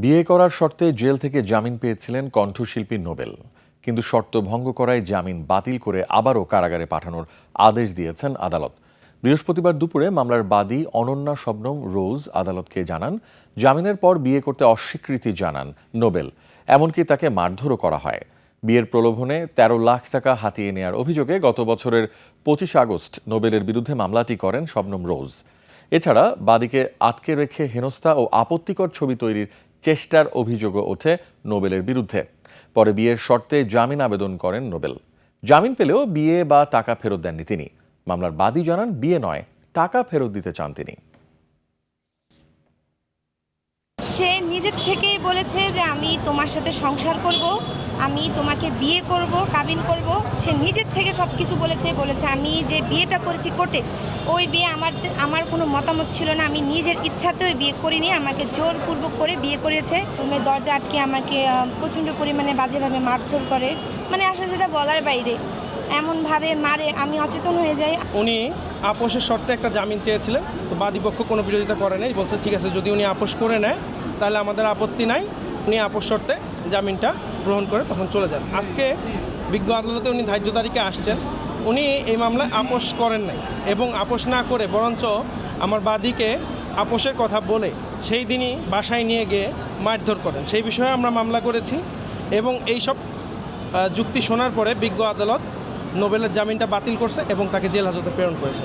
বিয়ে করার শর্তে জেল থেকে জামিন পেয়েছিলেন কণ্ঠশিল্পী নোবেল, কিন্তু শর্ত ভঙ্গ করায় জামিন বাতিল করে আবারও কারাগারে পাঠানোর আদেশ দিয়েছেন আদালত। বৃহস্পতিবার দুপুরে মামলার বাদী অনন্যা শবনম রোজ আদালতকে জানান, জামিনের পর বিয়ে করতে অস্বীকৃতি জানান নোবেল, এমনকি তাকে মারধরও করা হয়। বিয়ের প্রলোভনে ১৩ লাখ টাকা হাতিয়ে নেয়ার অভিযোগে গত বছরের ২৫ আগস্ট নোবেলের বিরুদ্ধে মামলাটি করেন শবনম রোজ। এছাড়া বাদীকে আটকে রেখে হেনস্থা ও আপত্তিকর ছবি তৈরির চেষ্টার অভিযোগও ওঠে নোবেলের বিরুদ্ধে। পরে বিয়ের শর্তে জামিন আবেদন করেন নোবেল। জামিন পেলেও বিয়ে বা টাকা ফেরত দেননি তিনি। মামলার বাদী জানান, বিয়ে নয়, টাকা ফেরত দিতে চান তিনি। সে নিজের থেকেই বলেছে যে আমি তোমার সাথে সংসার করব, আমি তোমাকে বিয়ে করব, কাবিন করব। সে নিজের থেকে সব কিছু বলেছে আমি যে বিয়েটা করেছি কোর্টে, ওই বিয়ে আমার কোনো মতামত ছিল না। আমি নিজের ইচ্ছাতে ওই বিয়ে করিনি, আমাকে জোরপূর্বক করে বিয়ে করেছে। রুমের দরজা আটকে আমাকে প্রচণ্ড পরিমাণে বাজেভাবে মারধর করে, মানে আসলে সেটা বলার বাইরে, এমনভাবে মারে আমি অচেতন হয়ে যাই। উনি আপোষের শর্তে একটা জামিন চেয়েছিলেন, তো বাদীপক্ষ কোনো বিরোধিতা করে নাই, বলছে ঠিক আছে, যদি উনি আপোষ করে নেয় তাহলে আমাদের আপত্তি নাই। উনি আপোষ শর্তে জামিনটা গ্রহণ করে তখন চলে যান। আজকে বিজ্ঞ আদালতে উনি ধার্য তারিখে আসছেন। উনি এই মামলায় আপোষ করেন নাই এবং আপোষ না করে বরঞ্চ আমার বাদীকে আপোষের কথা বলে সেই দিনই বাসায় নিয়ে গিয়ে মারধর করেন। সেই বিষয়ে আমরা মামলা করেছি এবং এই সব যুক্তি শোনার পরে বিজ্ঞ আদালত নোবেলের জামিনটা বাতিল করছে এবং তাকে জেল হাজতে প্রেরণ করেছে।